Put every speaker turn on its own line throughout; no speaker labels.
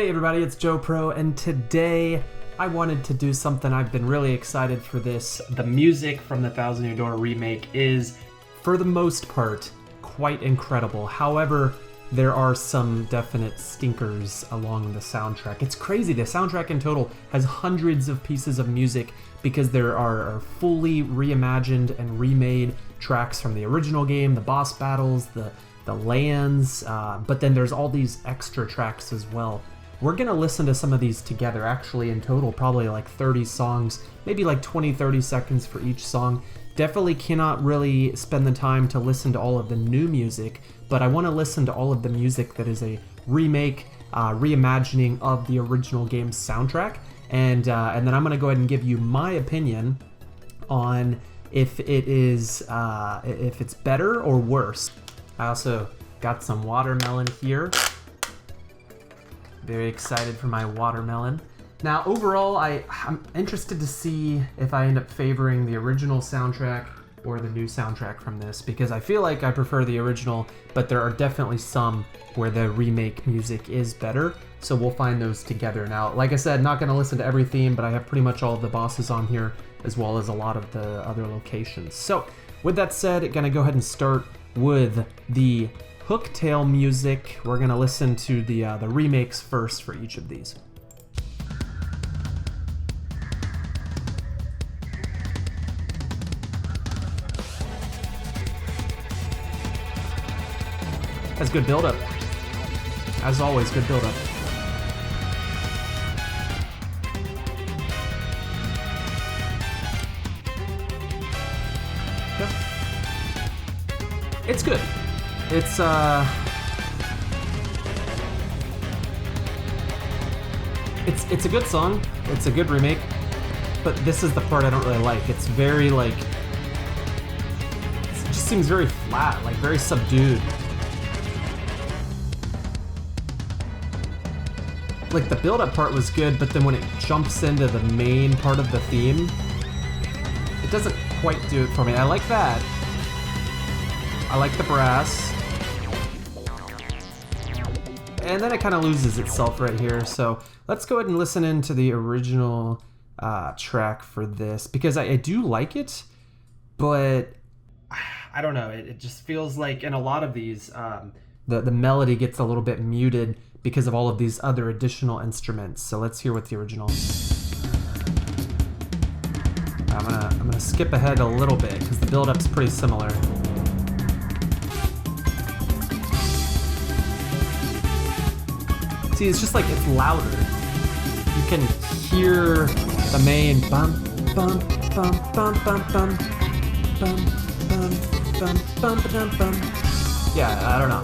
Hey everybody, it's Joe Pro, and today I wanted to do something. I've been really excited for this. The music from the Thousand Year Door remake is, for the most part, quite incredible. However, there are some definite stinkers along the soundtrack. It's crazy, the soundtrack in total has hundreds of pieces of music because there are fully reimagined and remade tracks from the original game, the boss battles, the lands, but then there's all these extra tracks as well. We're gonna listen to some of these together, actually in total probably like 30 songs, maybe like 20-30 seconds for each song. Definitely cannot really spend the time to listen to all of the new music, but I want to listen to all of the music that is a remake, reimagining of the original game's soundtrack, and then I'm gonna go ahead and give you my opinion on if it is if it's better or worse. I also got some watermelon here. Very excited for my watermelon. Now, overall, I'm interested to see if I end up favoring the original soundtrack or the new soundtrack from this, because I feel like I prefer the original, but there are definitely some where the remake music is better, so we'll find those together. Now, like I said, not gonna listen to every theme, but I have pretty much all of the bosses on here, as well as a lot of the other locations. So, with that said, gonna go ahead and start with the Hooktail music. We're gonna listen to the remakes first for each of these. That's good build-up. As always, good build-up. Yep. It's good. It's a good song. It's a good remake, but this is the part I don't really like. It's very it just seems very flat, like very subdued. Like the build-up part was good, but then when it jumps into the main part of the theme, it doesn't quite do it for me. I like that. I like the brass. And then it kind of loses itself right here. So let's go ahead and listen into the original track for this, because I do like it, but I don't know. It just feels like in a lot of these, the melody gets a little bit muted because of all of these other additional instruments. So let's hear what the original. I'm gonna skip ahead a little bit because the build-up's pretty similar. See, it's just like it's louder. You can hear the main bum bum bum bum bum bum bum bum bum bum bum bum. Yeah, I don't know.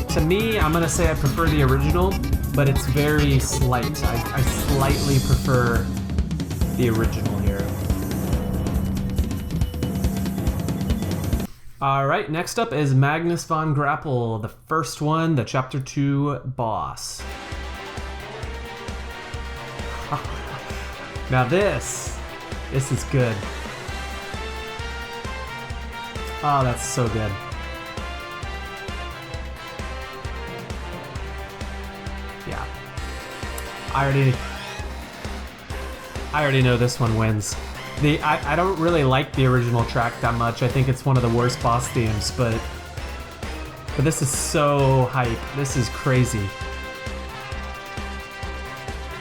To me, I'm gonna say I prefer the original, but it's very slight. I slightly prefer the original here. Alright, next up is Magnus Von Grapple, the first one, the Chapter 2 boss. Now this is good. Oh, that's so good. Yeah. I already know this one wins. I don't really like the original track that much. I think it's one of the worst boss themes, but this is so hype. This is crazy.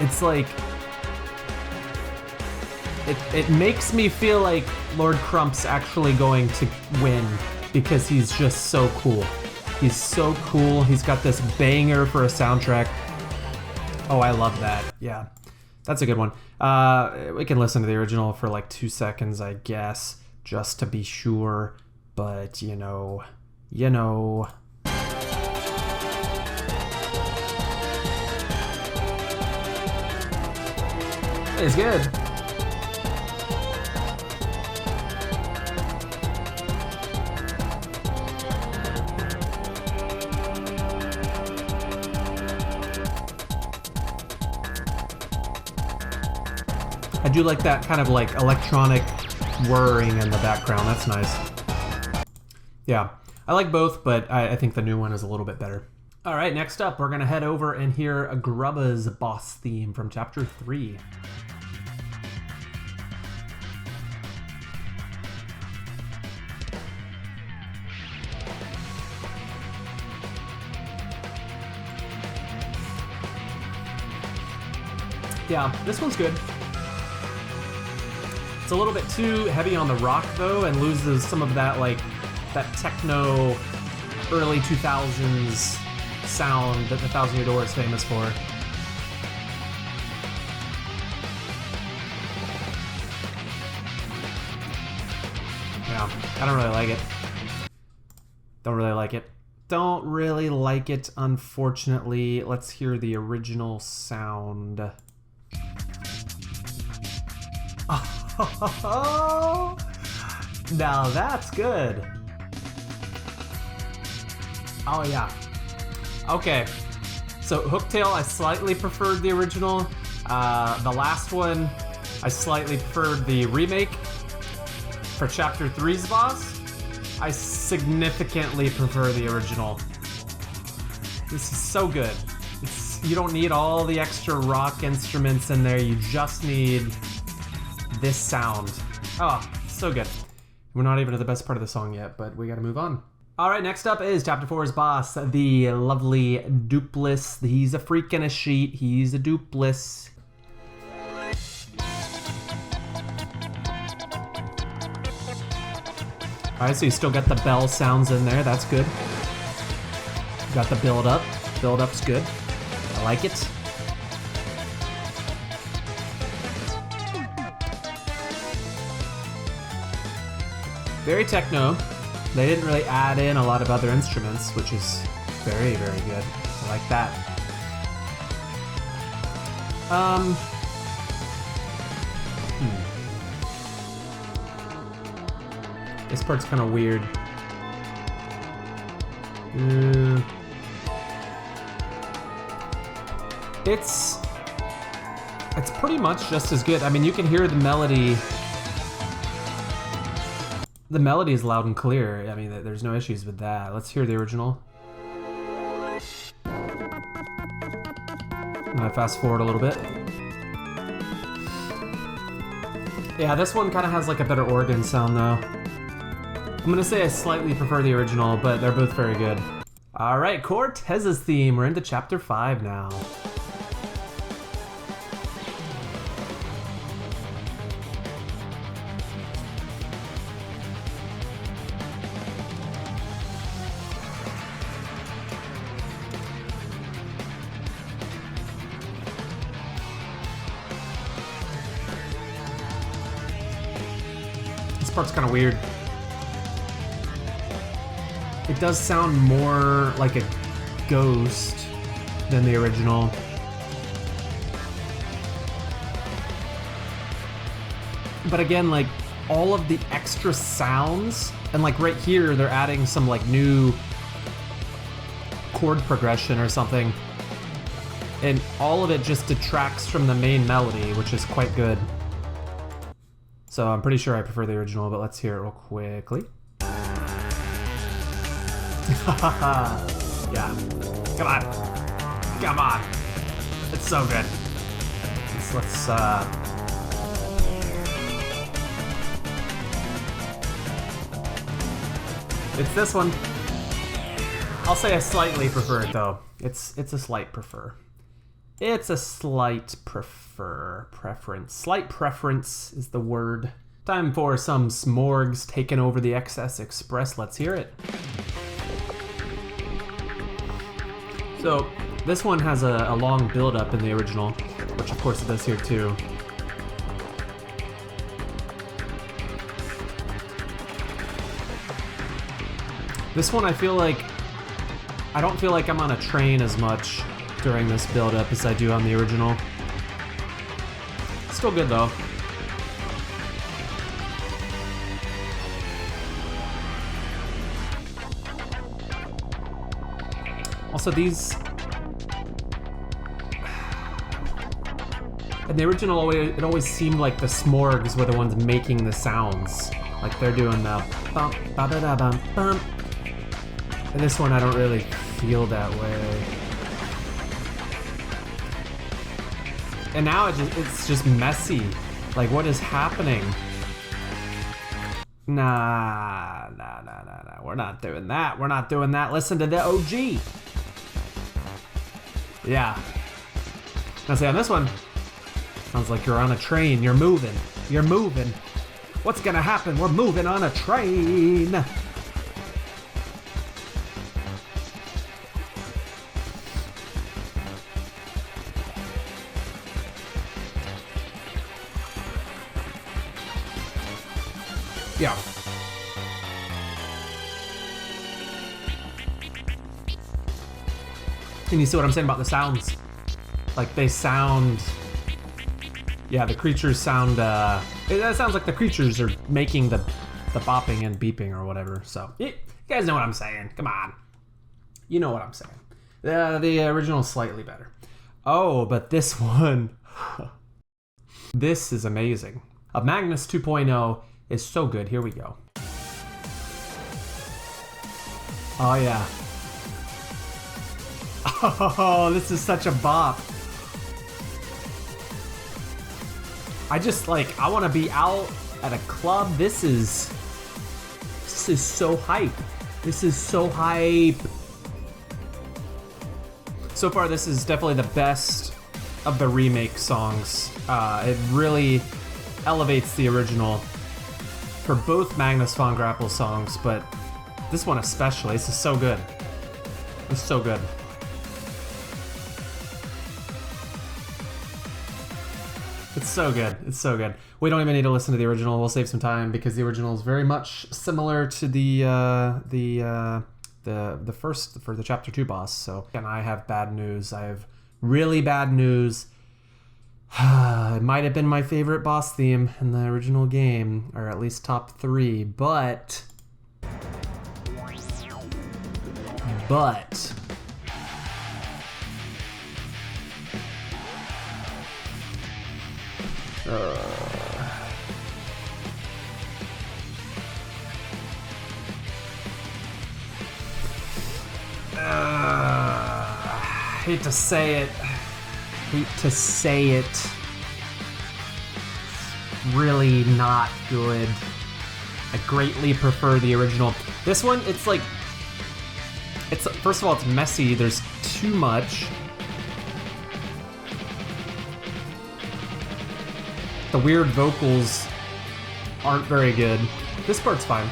It's like it makes me feel like Lord Crump's actually going to win because he's just so cool. He's so cool. He's got this banger for a soundtrack. Oh, I love that. Yeah. That's a good one. We can listen to the original for like 2 seconds, I guess, just to be sure. But, you know. It's good. I do like that kind of like electronic whirring in the background. That's nice. Yeah, I like both, but I think the new one is a little bit better. All right, next up, we're gonna head over and hear Grubba's boss theme from Chapter 3. Yeah, this one's good. It's a little bit too heavy on the rock though, and loses some of that that techno early 2000s sound that the Thousand Year Door is famous for. Yeah, I don't really like it. Don't really like it. Don't really like it, unfortunately. Let's hear the original sound. Oh, now that's good. Oh yeah. Okay. So Hooktail, I slightly preferred the original. The last one, I slightly preferred the remake. For Chapter 3's boss, I significantly prefer the original. This is so good. You don't need all the extra rock instruments in there. You just need this sound. Oh, so good. We're not even at the best part of the song yet, but we gotta move on. All right, next up is Chapter 4's boss, the lovely Dupless. He's a freak in a sheet. He's a Dupless. All right, so you still got the bell sounds in there. That's good. You got the build up. Build up's good. I like it. Very techno. They didn't really add in a lot of other instruments, which is very, very good. I like that. This part's kind of weird. It's pretty much just as good. I mean, you can hear the melody. The melody is loud and clear. I mean, there's no issues with that. Let's hear the original. I'm gonna fast forward a little bit. Yeah, this one kind of has like a better organ sound though. I'm gonna say I slightly prefer the original, but they're both very good. All right, Cortez's theme. We're into Chapter 5 now. This part's kind of weird. It does sound more like a ghost than the original. But again, like all of the extra sounds, and like right here, they're adding some like new chord progression or something. And all of it just detracts from the main melody, which is quite good. So I'm pretty sure I prefer the original, but let's hear it real quickly. Yeah. Come on. Come on. It's so good. Let's It's this one. I'll say I slightly prefer it though. It's a slight prefer. It's a slight preference. Slight preference is the word. Time for some s'morgs taking over the XS Express. Let's hear it. So this one has a long build-up in the original, which of course it does here too. This one I don't feel like I'm on a train as much during this build-up as I do on the original. Still good though. Also these... In the original, it always seemed like the s'morgs were the ones making the sounds. Like they're doing the bump, ba-da-da-bum, bump. And this one I don't really feel that way. And now it's just messy. Like, what is happening? Nah. We're not doing that. We're not doing that. Listen to the OG. Yeah. Now see, on this one, sounds like you're on a train. You're moving. You're moving. What's gonna happen? We're moving on a train. Yeah. And you see what I'm saying about the sounds? Like, they sound... Yeah, the creatures sound, it sounds like the creatures are making the bopping and beeping or whatever, so... You guys know what I'm saying. Come on. You know what I'm saying. The original's slightly better. Oh, but this one... This is amazing. Magnus 2.0 is so good. Here we go. Oh, yeah. Oh, this is such a bop. I just, like, I want to be out at a club. This is so hype. This is so hype. So far, this is definitely the best of the remake songs. It really elevates the original for both Magnus Von Grapple songs, but this one especially. This is so good. It's so good. It's so good. It's so good. We don't even need to listen to the original. We'll save some time because the original is very much similar to the first, for the chapter 2 boss. So, and I have bad news. I have really bad news. It might have been my favorite boss theme in the original game, or at least top 3, but hate to say it, really not good. I greatly prefer the original. This one, it's like, first of all, it's messy. There's too much. The weird vocals aren't very good. This part's fine.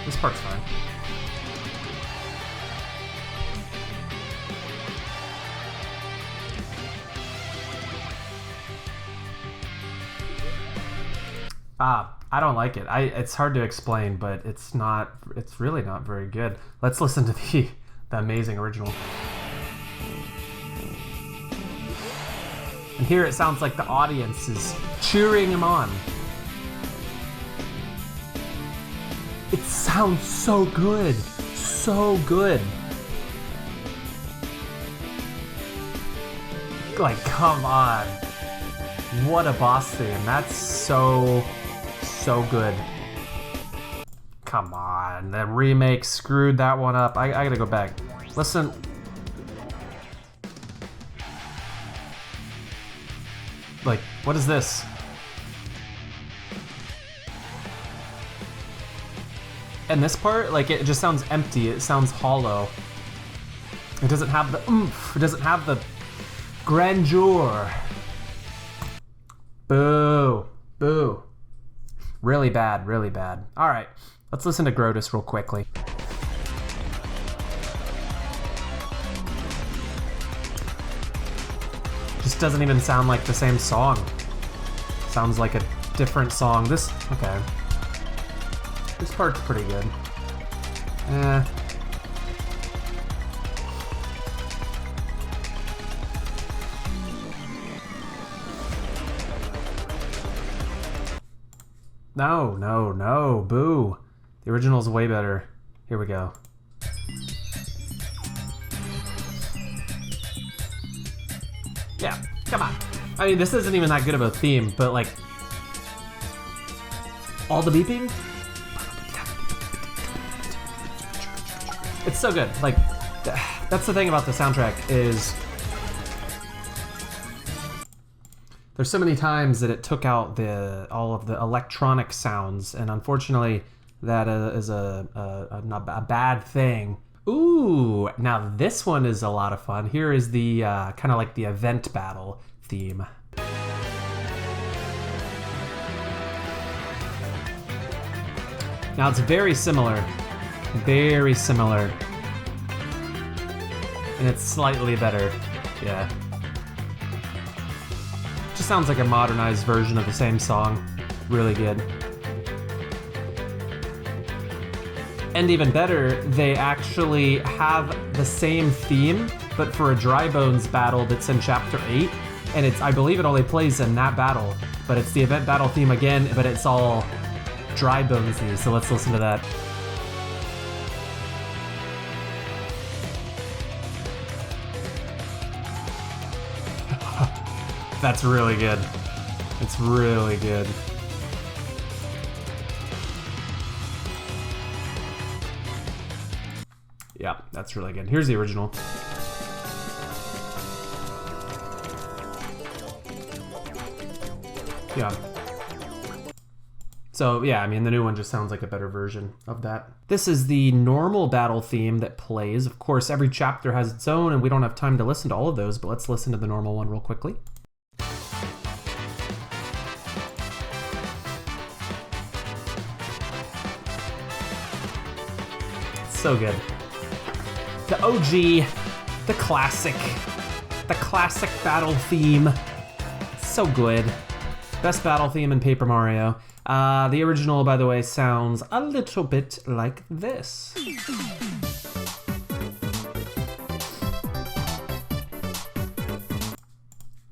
This part's fine. I don't like it. It's hard to explain, but it's really not very good. Let's listen to the amazing original. And here it sounds like the audience is cheering him on. It sounds so good. So good. Like, come on. What a boss theme. That's so good. Come on. The remake screwed that one up. I gotta go back. Listen. Like, what is this? And this part, like, it just sounds empty. It sounds hollow. It doesn't have the oomph. It doesn't have the grandeur. Boo. Boo. Really bad, really bad. All right, let's listen to Grodus real quickly. Just doesn't even sound like the same song. Sounds like a different song. Okay. This part's pretty good. No, boo. The original's way better. Here we go. Yeah, come on. I mean, this isn't even that good of a theme, but like, all the beeping? It's so good. Like, That's the thing about the soundtrack is there's so many times that it took out all of the electronic sounds, and unfortunately that is a bad thing. Ooh, now this one is a lot of fun. Here is the kind of like the event battle theme. Now it's very similar, and it's slightly better, yeah. Just sounds like a modernized version of the same song, really good. And even better, they actually have the same theme, but for a Dry Bones battle that's in Chapter 8, and I believe it only plays in that battle, but it's the event battle theme again, but it's all Dry Bonesy, so let's listen to that. That's really good. It's really good. Yeah, that's really good. Here's the original. Yeah. So yeah, I mean, the new one just sounds like a better version of that. This is the normal battle theme that plays. Of course, every chapter has its own, and we don't have time to listen to all of those, but let's listen to the normal one real quickly. So good. The OG, the classic battle theme. So good. Best battle theme in Paper Mario. The original, by the way, sounds a little bit like this.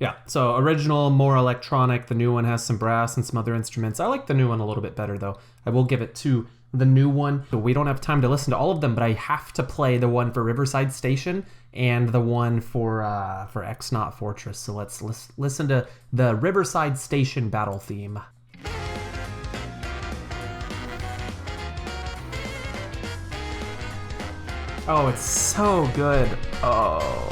Yeah, so original, more electronic. The new one has some brass and some other instruments. I like the new one a little bit better, though. I will give it to the new one. So we don't have time to listen to all of them, but I have to play the one for Riverside Station and the one for X-Naut Fortress. So let's listen to the Riverside Station battle theme. Oh, it's so good. Oh.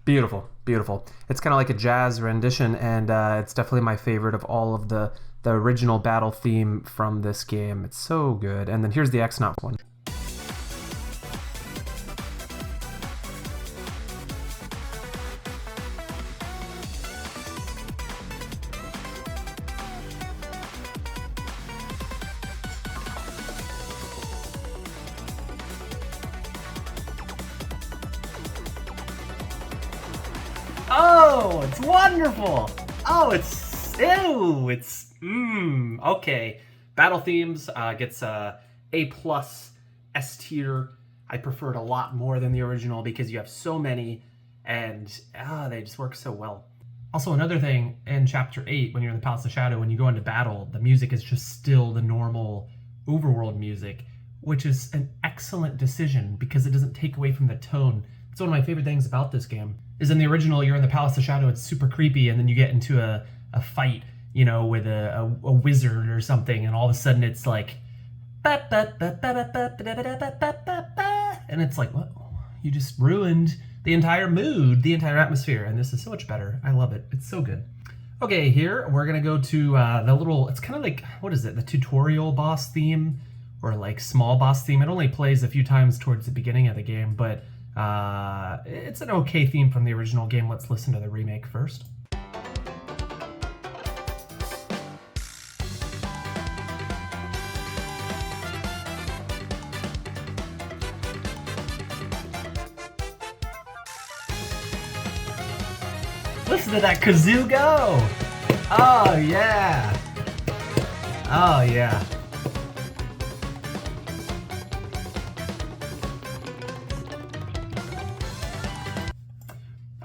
Beautiful, beautiful. It's kind of like a jazz rendition, and it's definitely my favorite of all of the original battle theme from this game. It's so good. And then here's the X-Naut one. Oh, it's wonderful. Oh, okay. Battle themes gets a A+ S tier. I prefer it a lot more than the original because you have so many and they just work so well. Also, another thing in Chapter 8, when you're in the Palace of Shadow, when you go into battle, the music is just still the normal overworld music, which is an excellent decision because it doesn't take away from the tone. It's one of my favorite things about this game. Is in the original, you're in the Palace of Shadow, it's super creepy, and then you get into a fight, you know, with a wizard or something, and all of a sudden it's like, and it's like, what? You just ruined the entire mood, the entire atmosphere, and this is so much better. I love it. It's so good. Okay, here we're gonna go to the little, it's kind of like, what is it, the tutorial boss theme, or like small boss theme. It only plays a few times towards the beginning of the game, but it's an okay theme from the original game. Let's listen to the remake first. Listen to that kazoo go! Oh yeah! Oh yeah.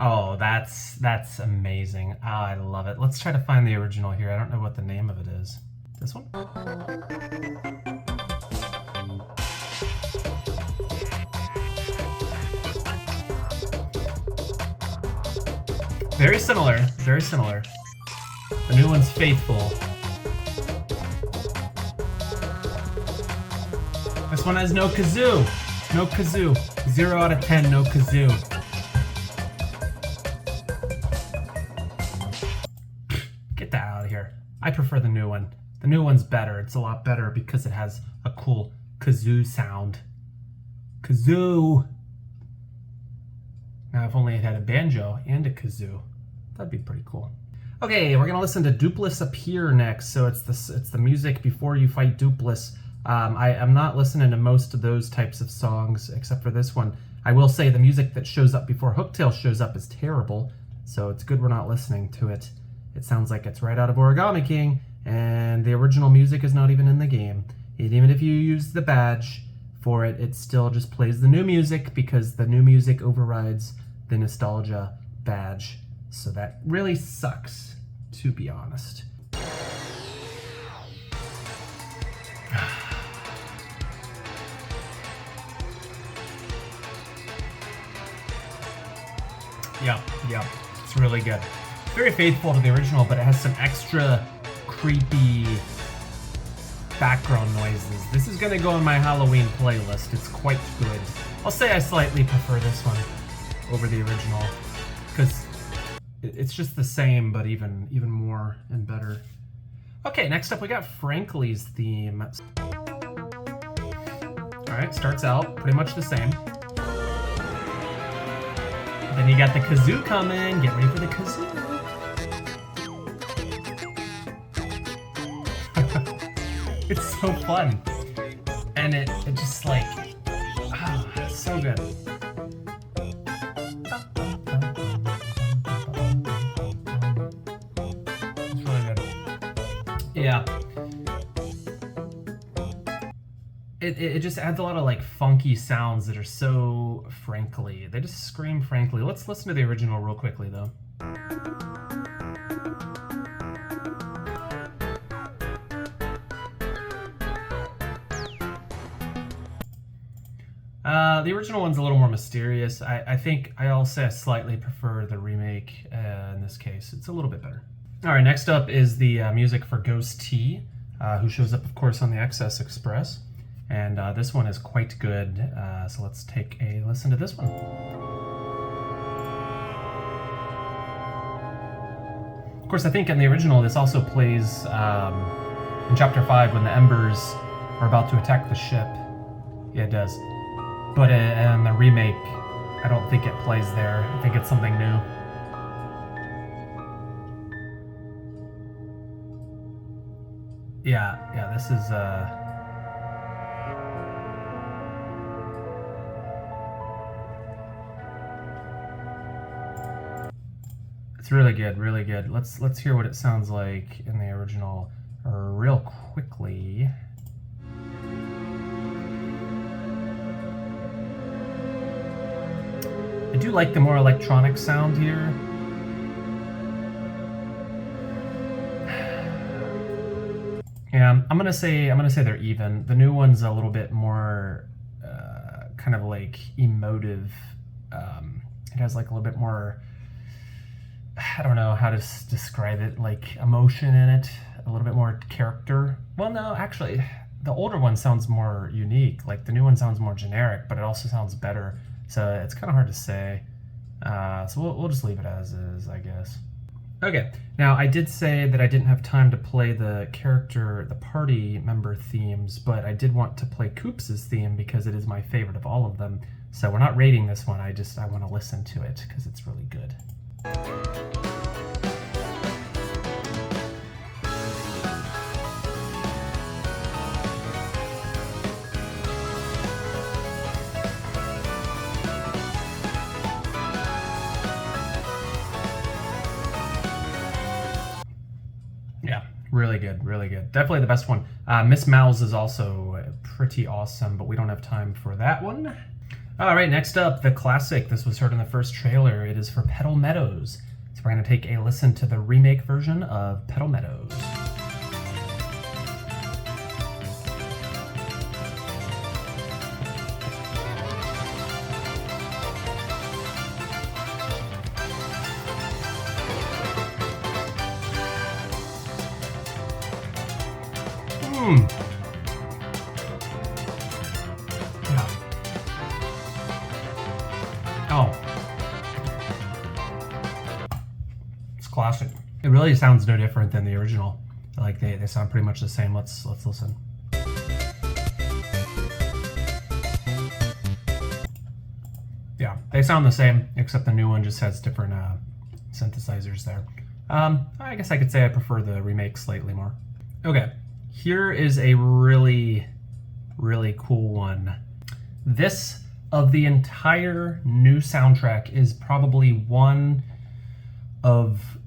Oh, that's amazing. Oh, I love it. Let's try to find the original here. I don't know what the name of it is. This one? Very similar, very similar. The new one's faithful. This one has no kazoo. No kazoo. 0 out of 10, no kazoo. Get that out of here. I prefer the new one. The new one's better. It's a lot better because it has a cool kazoo sound. Kazoo. Now, if only it had a banjo and a kazoo, that'd be pretty cool. Okay, we're gonna listen to Dupless Appear next. So it's the music before you fight Dupless. I'm not listening to most of those types of songs except for this one. I will say the music that shows up before Hooktail shows up is terrible, so it's good we're not listening to it. It sounds like it's right out of Origami King, and the original music is not even in the game. And even if you use the badge for it, it still just plays the new music because the new music overrides the nostalgia badge. So that really sucks, to be honest. Yep, it's really good. It's very faithful to the original, but it has some extra creepy background noises. This is gonna go in my Halloween playlist. It's quite good. I'll say I slightly prefer this one over the original, because it's just the same, but even more and better. Okay, next up we got Frankly's theme. Alright, starts out pretty much the same. Then you got the kazoo coming. Get ready for the kazoo. It's so fun. And it just like, it's so good. It's really good. Yeah. It just adds a lot of like funky sounds that are so frankly. They just scream frankly. Let's listen to the original real quickly though. The original one's a little more mysterious. I think I'll say I slightly prefer the remake in this case. It's a little bit better. All right, next up is the music for Ghost T, who shows up, of course, on the XS Express. And this one is quite good, so let's take a listen to this one. Of course, I think in the original, this also plays in Chapter 5 when the Embers are about to attack the ship. Yeah, it does. But in the remake, I don't think it plays there. I think it's something new. Yeah, this is... It's really good, really good. Let's hear what it sounds like in the original real quickly. I do like the more electronic sound here. Yeah, I'm gonna say they're even. The new one's a little bit more kind of like emotive. It has like a little bit more, I don't know how to describe it, like emotion in it, a little bit more character. Well, no, actually, the older one sounds more unique. Like the new one sounds more generic, but it also sounds better. So it's kind of hard to say. So we'll just leave it as is, I guess. Okay, now I did say that I didn't have time to play the party member themes, but I did want to play Koops' theme because it is my favorite of all of them. So we're not rating this one, I want to listen to it because it's really good. Really good, really good. Definitely the best one. Miss Mouse is also pretty awesome, but we don't have time for that one. All right, next up, the classic. This was heard in the first trailer. It is for Petal Meadows. So we're gonna take a listen to the remake version of Petal Meadows. Yeah. Oh. It's classic. It really sounds no different than the original. Like they sound pretty much the same. Let's listen. Yeah, they sound the same, except the new one just has different synthesizers there. I guess I could say I prefer the remake slightly more. Okay, here is a really, really cool one. This, of the entire new soundtrack, is probably one of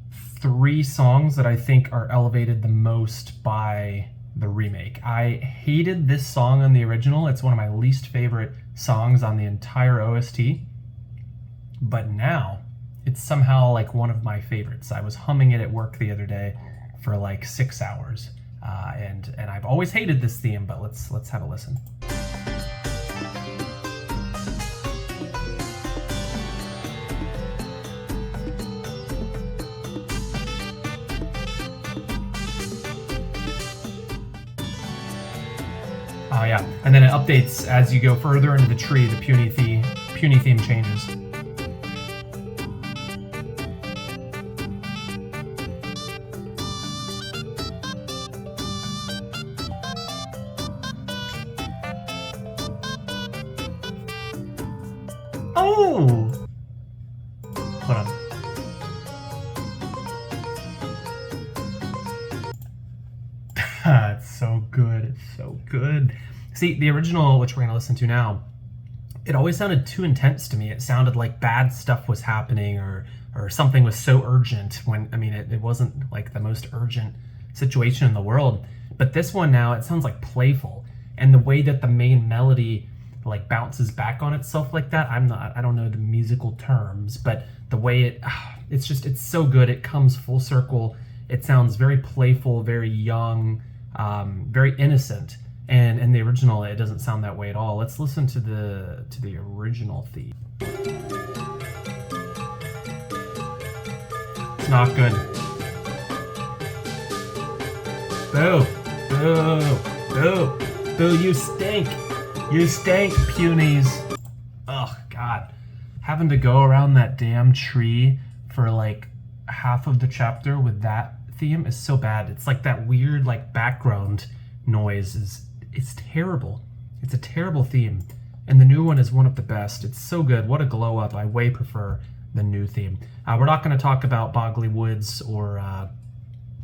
3 songs that I think are elevated the most by the remake. I hated this song on the original. It's one of my least favorite songs on the entire OST, but now it's somehow like one of my favorites. I was humming it at work the other day for like 6 hours, and I've always hated this theme, but let's have a listen. Oh yeah, and then it updates as you go further into the tree. The Puni theme changes. Oh! Hold on. It's so good. It's so good. See, the original, which we're going to listen to now, it always sounded too intense to me. It sounded like bad stuff was happening or something was so urgent when, I mean, it wasn't like the most urgent situation in the world. But this one now, it sounds like playful. And the way that the main melody like bounces back on itself like that, I don't know the musical terms, but the way it's so good. It comes full circle. It sounds very playful, very young, very innocent. And in the original, it doesn't sound that way at all. Let's listen to the original theme. It's not good. Boo! Boo! Boo! Boo! You stink! You stink, Punies! Oh God, having to go around that damn tree for like half of the chapter with that theme is so bad. It's like that weird like background noise it's terrible. It's a terrible theme. And the new one is one of the best. It's so good. What a glow up. I way prefer the new theme. We're not going to talk about Boggly Woods or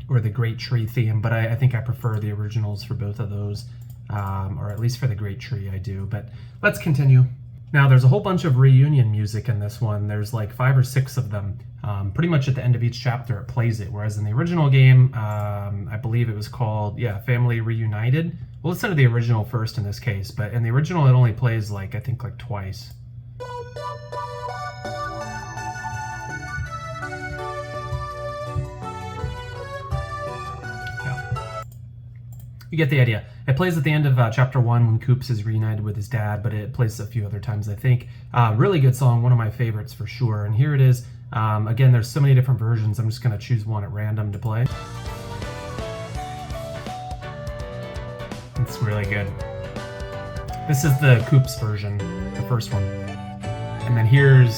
the Great Tree theme, but I think I prefer the originals for both of those, or at least for the Great Tree I do. But let's continue. Now there's a whole bunch of reunion music in this one. There's like 5 or 6 of them. Pretty much at the end of each chapter it plays it, whereas in the original game, I believe it was called, Family Reunited. We'll listen to the original first in this case, but in the original it only plays like, I think like twice. Yeah. You get the idea. It plays at the end of chapter 1 when Koops is reunited with his dad, but it plays a few other times, I think. Really good song, one of my favorites for sure. And here it is. Again, there's so many different versions. I'm just going to choose one at random to play. It's really good. This is the Koops version, the first one. And then here's,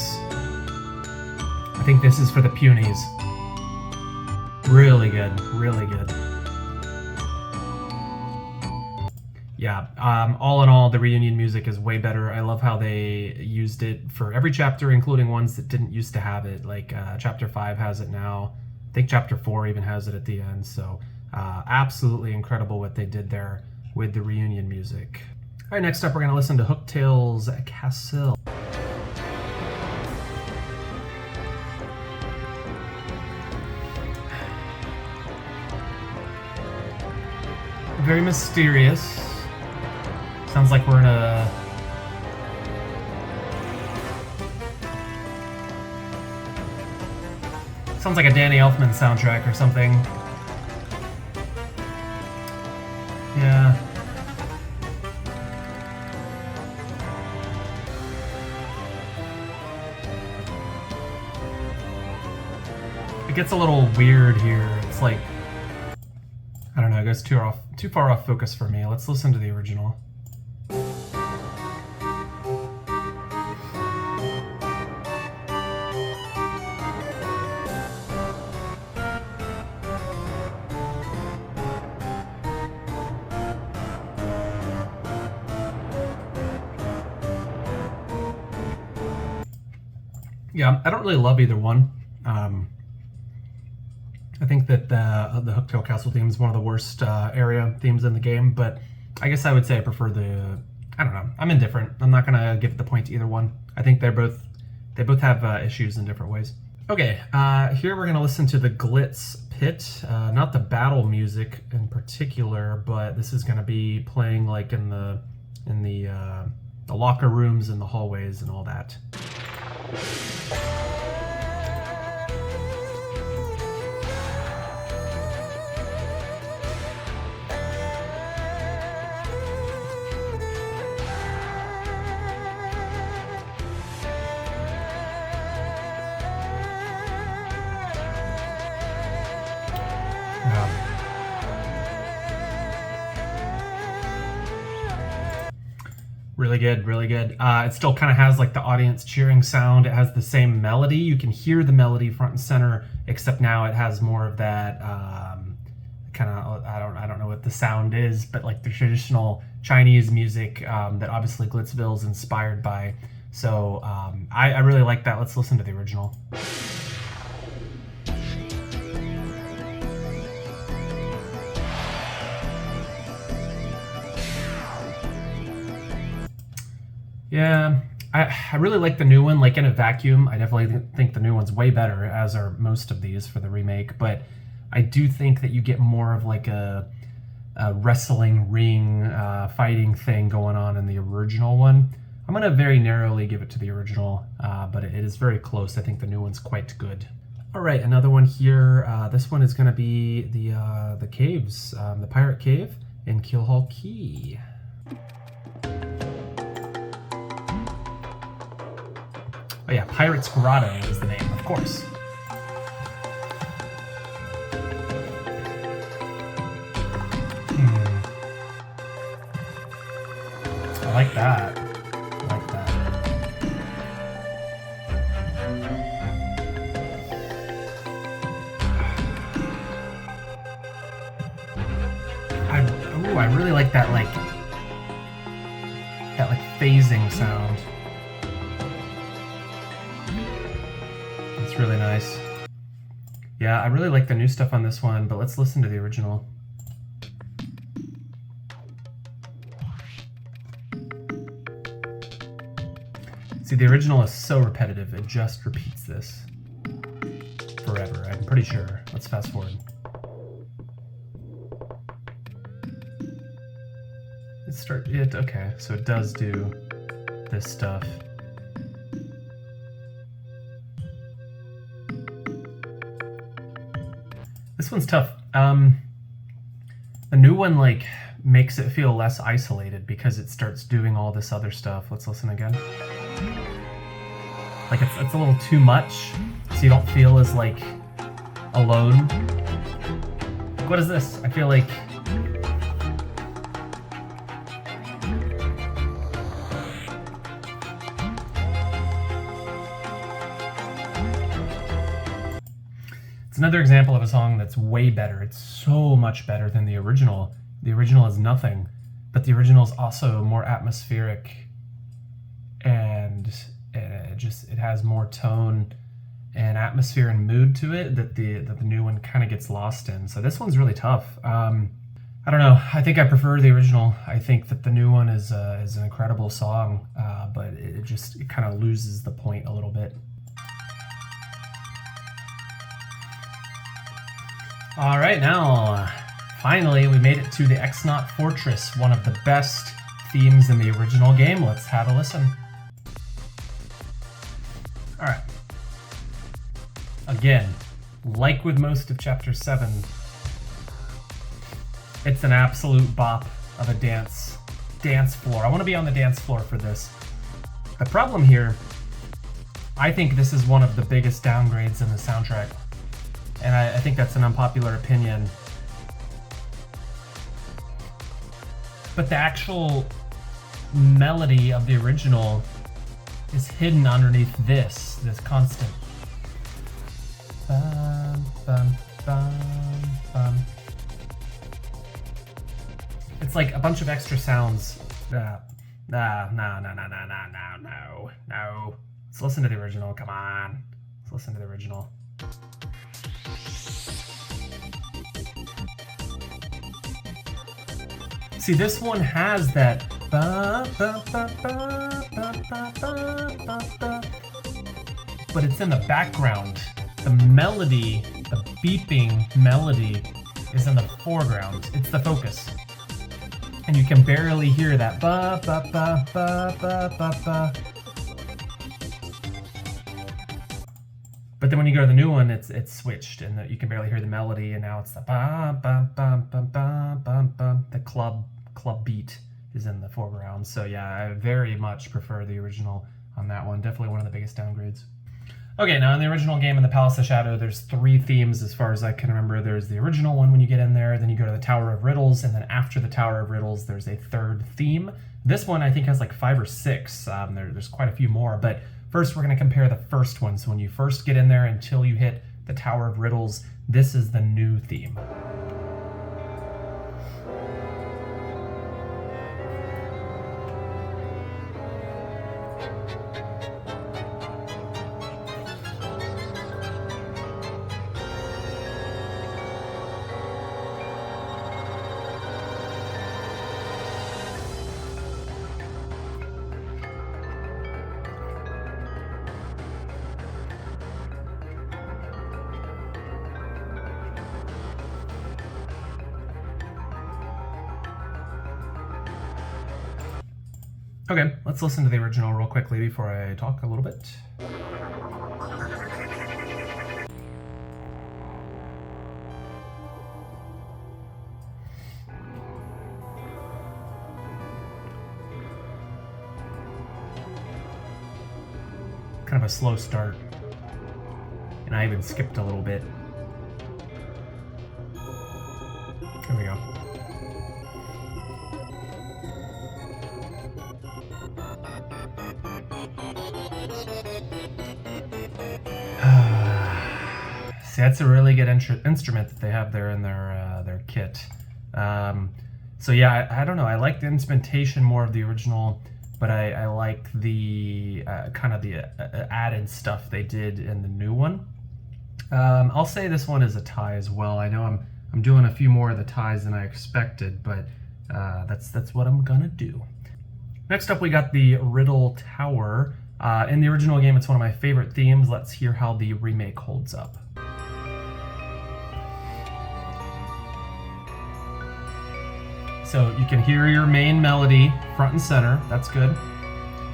I think this is for the Punies. Really good, really good. Yeah, all in all, the reunion music is way better. I love how they used it for every chapter, including ones that didn't used to have it. Like chapter 5 has it now. I think chapter 4 even has it at the end. So absolutely incredible what they did there with the reunion music. All right, next up, we're going to listen to Hooktail's Castle. Very mysterious. Sounds like we're in a... Sounds like a Danny Elfman soundtrack or something. Yeah. It gets a little weird here. It's like, I don't know, it goes too far off focus for me. Let's listen to the original. Yeah, I don't really love either one. I think that the Hooktail Castle theme is one of the worst area themes in the game, but I guess I would say I prefer the, I don't know, I'm indifferent. I'm not gonna give the point to either one. I think they both have issues in different ways. Okay, here we're gonna listen to the Glitz Pit, not the battle music in particular, but this is gonna be playing like in the locker rooms and the hallways and all that. Really good, really good. It still kind of has like the audience cheering sound. It has the same melody. You can hear the melody front and center, except now it has more of that kind of, I don't know what the sound is, but like the traditional Chinese music that obviously Glitzville is inspired by. So I really like that. Let's listen to the original. Yeah, I really like the new one, like in a vacuum. I definitely think the new one's way better, as are most of these for the remake, but I do think that you get more of like a wrestling ring fighting thing going on in the original one. I'm going to very narrowly give it to the original, but it is very close. I think the new one's quite good. All right, another one here. This one is going to be the caves, the Pirate Cave in Keelhaul Key. Oh yeah, Pirate's Grotto is the name, of course. I like that. I like that. I really like that phasing sound. It's really nice. Yeah, I really like the new stuff on this one, but let's listen to the original. See, the original is so repetitive, it just repeats this forever, I'm pretty sure. Let's fast forward. Okay, so it does do this stuff. This one's tough. The new one like makes it feel less isolated because it starts doing all this other stuff. Let's listen again. Like it's a little too much, so you don't feel as like alone. What is this? I feel like it's another example of a song that's way better. It's so much better than the original. The original is nothing, but the original is also more atmospheric, and it has more tone and atmosphere and mood to it that the new one kind of gets lost in. So this one's really tough. I don't know. I think I prefer the original. I think that the new one is an incredible song, but it kind of loses the point a little bit. All right, now finally we made it to the X-Naut Fortress, one of the best themes in the original game. Let's have a listen. All right. Again, like with most of Chapter 7, it's an absolute bop of a dance floor. I want to be on the dance floor for this. The problem here, I think this is one of the biggest downgrades in the soundtrack. And I think that's an unpopular opinion. but the actual melody of the original is hidden underneath this constant. Bum, bum, bum, bum. It's like a bunch of extra sounds. No. Let's listen to the original, come on. Let's listen to the original. See, this one has that ba, ba, ba, ba, ba, ba, ba, ba, but it's in the background. The melody, the beeping melody is in the foreground. It's the focus. And you can barely hear that ba ba ba ba ba ba ba. But then when you go to the new one, it's switched, and you can barely hear the melody, and now it's the ba ba ba ba ba ba ba. The club beat is in the foreground. So yeah, I very much prefer the original on that one. Definitely one of the biggest downgrades. Okay, now in the original game in the Palace of Shadow, there's 3 themes as far as I can remember. There's the original one when you get in there, then you go to the Tower of Riddles, and then after the Tower of Riddles, there's a 3rd theme. This one I think has like 5 or 6. There's quite a few more, but first we're going to compare the first one. So when you first get in there until you hit the Tower of Riddles, this is the new theme. Okay, let's listen to the original real quickly before I talk a little bit. Kind of a slow start, and I even skipped a little bit. Here we go. See, that's a really good instrument that they have there in their kit. So yeah, I don't know. I like the instrumentation more of the original, but I like the kind of the added stuff they did in the new one. I'll say this one is a tie as well. I know I'm doing a few more of the ties than I expected, but that's what I'm gonna do. Next up, we got the Riddle Tower. In the original game, it's one of my favorite themes. Let's hear how the remake holds up. So you can hear your main melody front and center. That's good.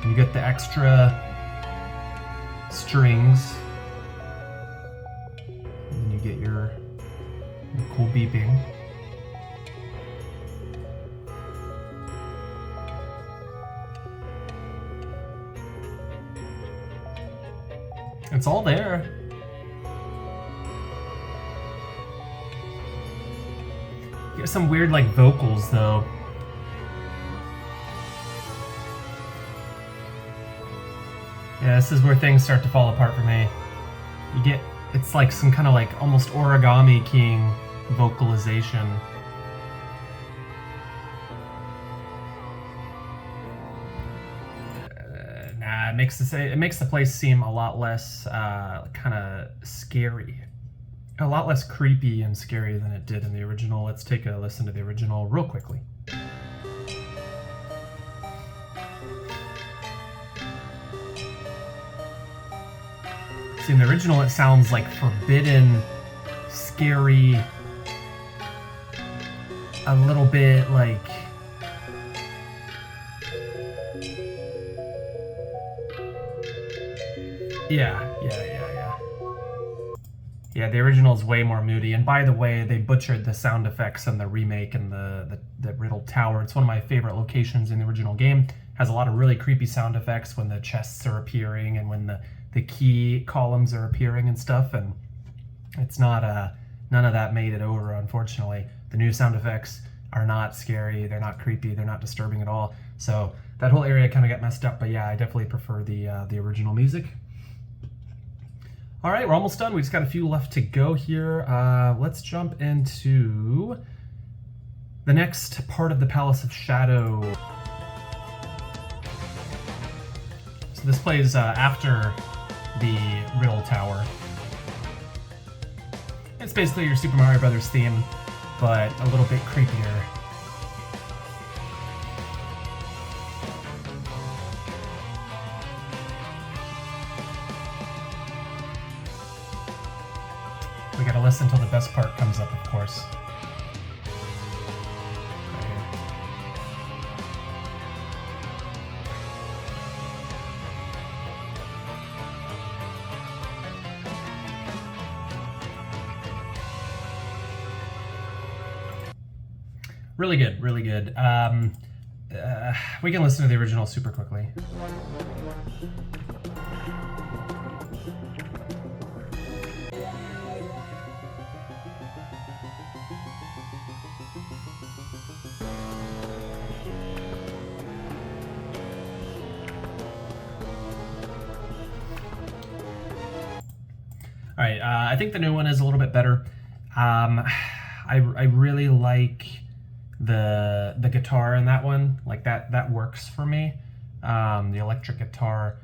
You get the extra strings. And then you get your cool beeping. It's all there. You get some weird like vocals though. Yeah, this is where things start to fall apart for me. You get, it's like some kind of like almost Origami King vocalization. Nah, it makes the place seem a lot less kind of scary. A lot less creepy and scary than it did in the original. Let's take a listen to the original real quickly. See, in the original it sounds like forbidden, scary, a little bit like... Yeah, the original is way more moody. And by the way, they butchered the sound effects in the remake and the Riddle Tower. It's one of my favorite locations in the original game. It has a lot of really creepy sound effects when the chests are appearing and when the key columns are appearing and stuff. And it's not, none of that made it over, unfortunately. The new sound effects are not scary, they're not creepy, they're not disturbing at all. So that whole area kind of got messed up, but yeah, I definitely prefer the original music. All right, we're almost done. We just got a few left to go here. Let's jump into the next part of the Palace of Shadow. So this plays after the Riddle Tower. It's basically your Super Mario Brothers theme, but a little bit creepier. We gotta listen until the best part comes up, of course. Really good, really good. We can listen to the original super quickly. All right, I think the new one is a little bit better. I really like the guitar in that one. Like that works for me. The electric guitar,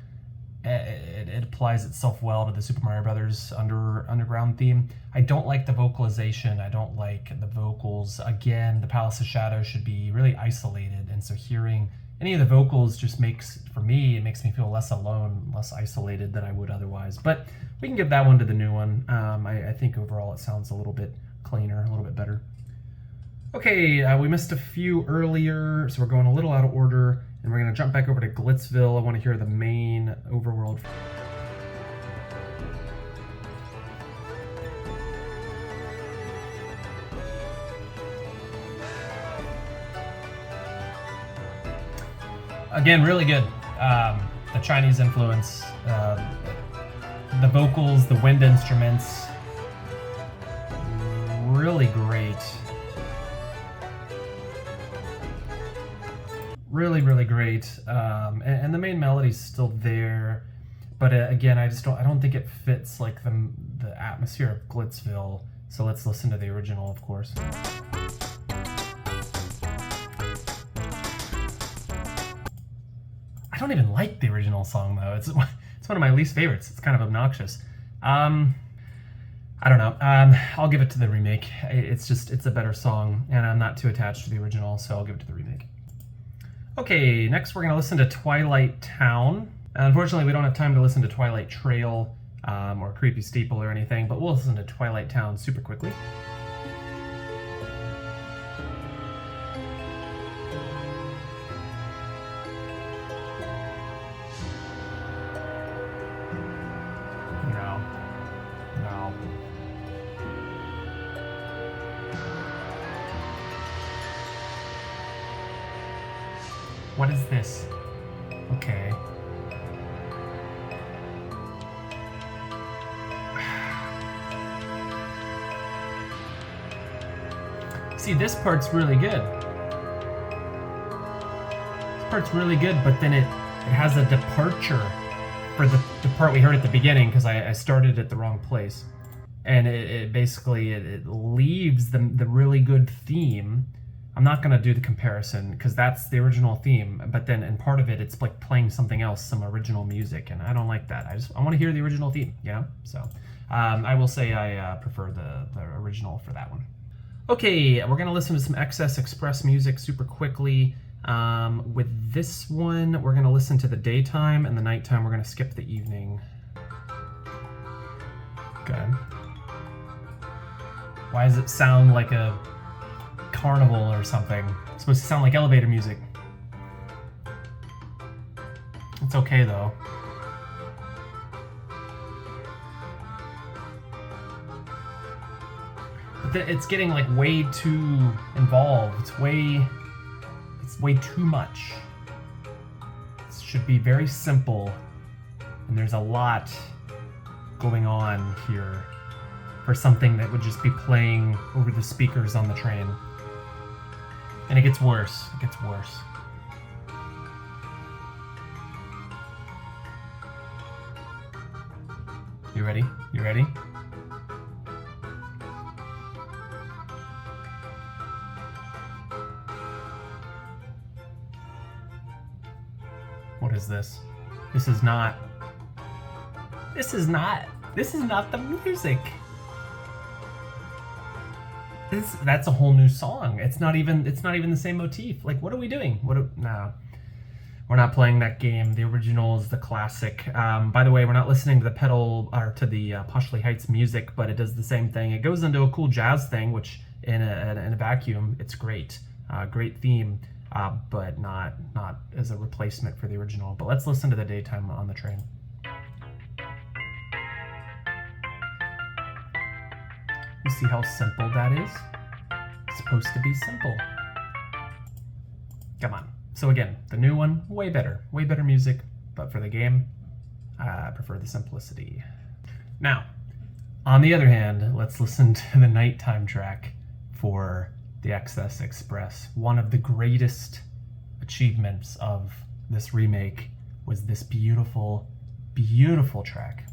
it applies itself well to the Super Mario Brothers underground theme. I don't like the vocalization. I don't like the vocals. Again, the Palace of Shadow should be really isolated, and so hearing any of the vocals just makes me feel less alone, less isolated than I would otherwise. But we can give that one to the new one. I think overall it sounds a little bit cleaner, a little bit better. Okay, we missed a few earlier, so we're going a little out of order, and we're going to jump back over to Glitzville. I want to hear the main overworld. Again, really good. The Chinese influence, the vocals, the wind instruments, really great. Really, really great. And the main melody's still there, but again, I don't think it fits like the atmosphere of Glitzville. So let's listen to the original, of course. I don't even like the original song though. It's one of my least favorites. It's kind of obnoxious. I don't know. I'll give it to the remake. It's a better song, and I'm not too attached to the original, so I'll give it to the remake. Okay, next we're gonna listen to Twilight Town. Unfortunately, we don't have time to listen to Twilight Trail or Creepy Steeple or anything, but we'll listen to Twilight Town super quickly. No. What is this? Okay. See, this part's really good. This part's really good, but then it has a departure for the part we heard at the beginning, because I started at the wrong place. And it basically leaves the really good theme. I'm not going to do the comparison because that's the original theme, but then in part of it, it's like playing something else, some original music, and I don't like that. I want to hear the original theme, you know? So I will say I prefer the original for that one. Okay, we're going to listen to some XS Express music super quickly. With this one, we're going to listen to the daytime, and the nighttime we're going to skip the evening. Okay. Why does it sound like a carnival or something? It's supposed to sound like elevator music. It's okay though. But it's getting like way too involved. It's way too much. It should be very simple, and there's a lot going on here for something that would just be playing over the speakers on the train. And it gets worse. It gets worse. You ready? You ready? What is this? This is not the music. That's a whole new song. It's not even the same motif. Like, what are we doing? No. We're not playing that game. The original is the classic. By the way, we're not listening to the Poshley Heights music, but it does the same thing. It goes into a cool jazz thing, which in a vacuum, it's great. Great theme, but not as a replacement for the original. But let's listen to the Daytime on the Train. You see how simple that is? It's supposed to be simple. Come on. So again, the new one, way better music, but for the game, I prefer the simplicity. Now, on the other hand, let's listen to the nighttime track for the XS Express. One of the greatest achievements of this remake was this beautiful, beautiful track.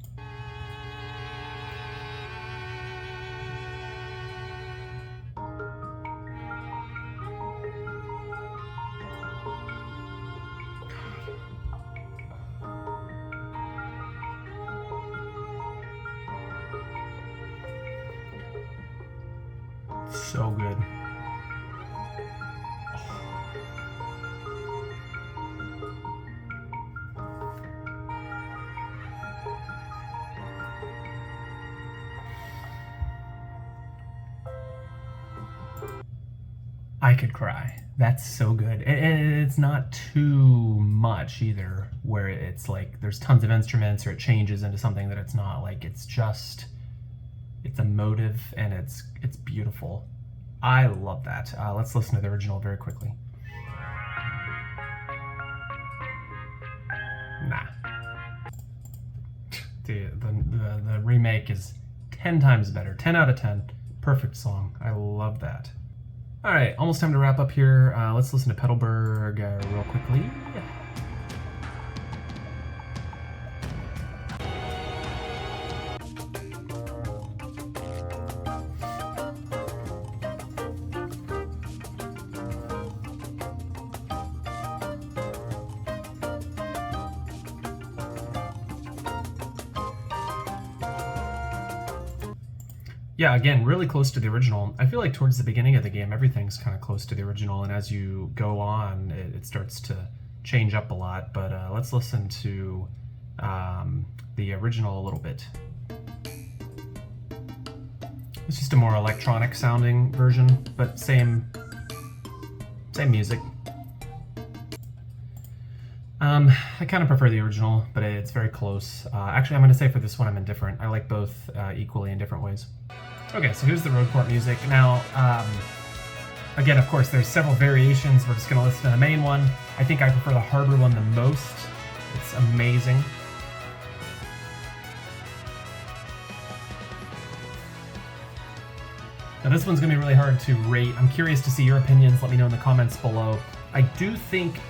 So good. I could cry. That's so good. And it's not too much either, where it's like there's tons of instruments or it changes into something that it's not. Like, it's emotive and it's beautiful. I love that. Let's listen to the original very quickly. Nah. The remake is 10 times better. 10 out of 10. Perfect song. I love that. All right, almost time to wrap up here. Let's listen to Petalburg real quickly. Yeah, again, really close to the original. I feel like towards the beginning of the game, everything's kind of close to the original, and as you go on, it starts to change up a lot. But let's listen to the original a little bit. It's just a more electronic sounding version, but same music. I kind of prefer the original, but it's very close. Actually, I'm going to say for this one, I'm indifferent. I like both equally in different ways. Okay, so here's the Rogueport music. Now, again, of course, there's several variations. We're just going to listen to the main one. I think I prefer the Harbor one the most. It's amazing. Now, this one's going to be really hard to rate. I'm curious to see your opinions. Let me know in the comments below. I do think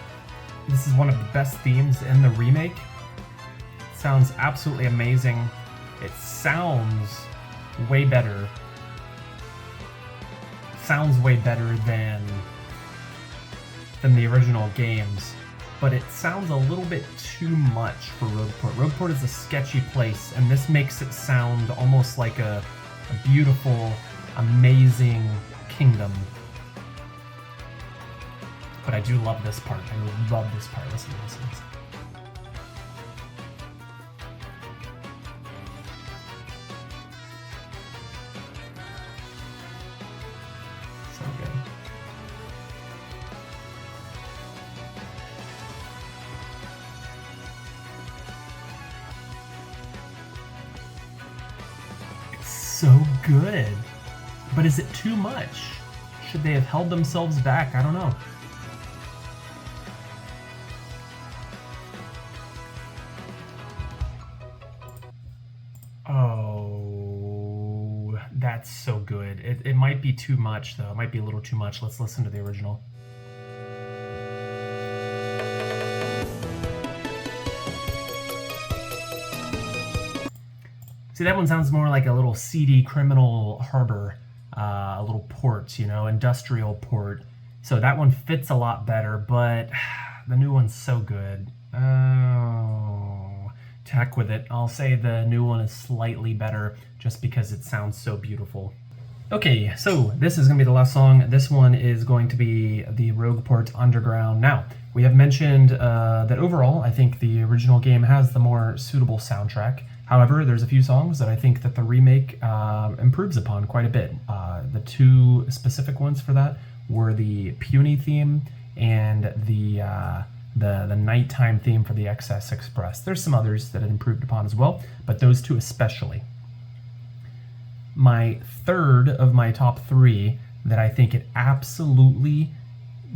this is one of the best themes in the remake. It sounds absolutely amazing. It sounds way better. Sounds way better than the original games, but it sounds a little bit too much for Rogueport. Rogueport is a sketchy place, and this makes it sound almost like a beautiful, amazing kingdom. But I do love this part. I love this part. Listen to this. So good. It's so good. But is it too much? Should they have held themselves back? I don't know. Oh, that's so good. It might be too much, though. It might be a little too much. Let's listen to the original. See, that one sounds more like a little seedy criminal harbor, a little port, you know, industrial port. So that one fits a lot better, but the new one's so good. Oh, to heck with it. I'll say the new one is slightly better just because it sounds so beautiful. Okay, so this is going to be the last song. This one is going to be the Rogueport Underground. Now, we have mentioned that overall, I think the original game has the more suitable soundtrack. However, there's a few songs that I think that the remake improves upon quite a bit. The two specific ones for that were the Puni theme and the nighttime theme for the XS Express. There's some others that it improved upon as well, but those two especially. My third of my top three that I think it absolutely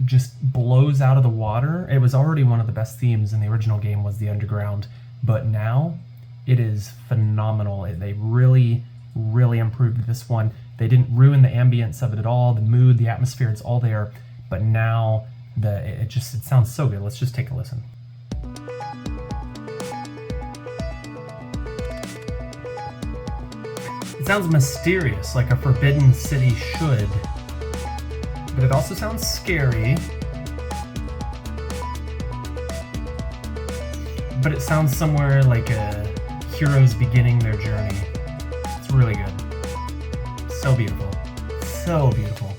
just blows out of the water. It was already one of the best themes in the original game, was the Underground, but now it is phenomenal. They really, really improved this one. They didn't ruin the ambience of it at all, the mood, the atmosphere, it's all there, but now it sounds so good. Let's just take a listen. It sounds mysterious, like a forbidden city should, but it also sounds scary. But it sounds somewhere like a hero's beginning their journey. It's really good. So beautiful. So beautiful.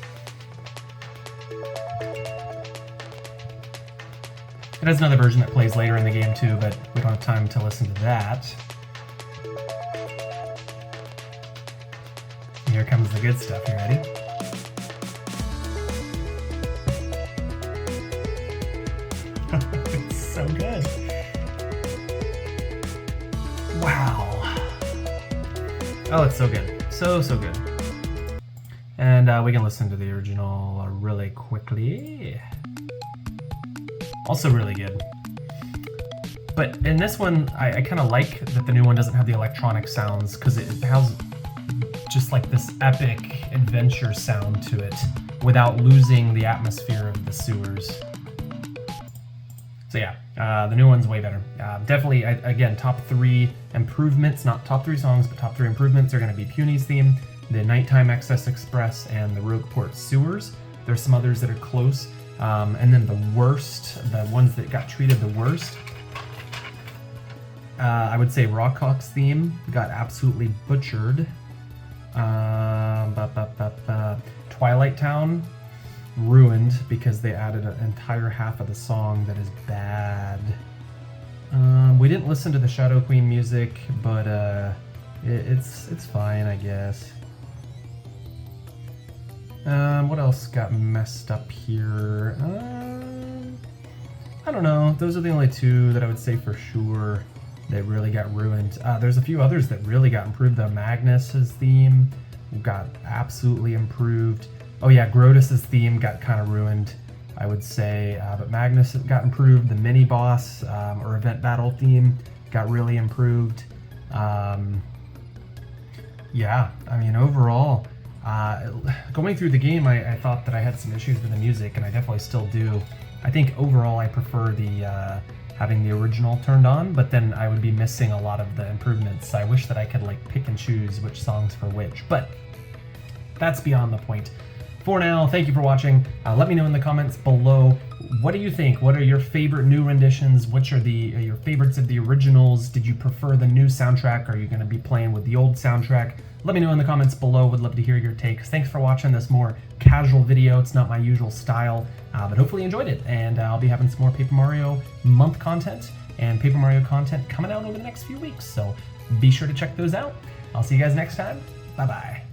It has another version that plays later in the game too, but we don't have time to listen to that. Here comes the good stuff. You ready? It's so good. Wow. Oh, it's so good. So good. And we can listen to the original really quickly. Also really good. But in this one, I kind of like that the new one doesn't have the electronic sounds, because it has just like this epic adventure sound to it without losing the atmosphere of the sewers. So yeah, the new one's way better. Definitely, again, top three improvements, not top three songs, but top three improvements are going to be Puni's theme, the Nighttime XS Express, and the Rogueport Sewers. There's some others that are close. And then the worst, the ones that got treated the worst, I would say Rawcock's theme got absolutely butchered. Twilight Town ruined because they added an entire half of the song that is bad. We didn't listen to the Shadow Queen music, but it's fine, I guess. What else got messed up here? I don't know. Those are the only two that I would say for sure that really got ruined. There's a few others that really got improved. The Magnus's theme got absolutely improved. Oh yeah, Grodus's theme got kind of ruined, I would say. But Magnus got improved. The mini boss or event battle theme got really improved. Yeah, I mean overall, going through the game, I thought that I had some issues with the music, and I definitely still do. I think overall I prefer the having the original turned on, but then I would be missing a lot of the improvements. I wish that I could like pick and choose which songs for which, but that's beyond the point. For now, thank you for watching. Let me know in the comments below, what do you think? What are your favorite new renditions? Which are your favorites of the originals? Did you prefer the new soundtrack? Are you going to be playing with the old soundtrack? Let me know in the comments below. Would love to hear your takes. Thanks for watching this more casual video. It's not my usual style, but hopefully you enjoyed it. And I'll be having some more Paper Mario month content and Paper Mario content coming out over the next few weeks. So be sure to check those out. I'll see you guys next time. Bye-bye.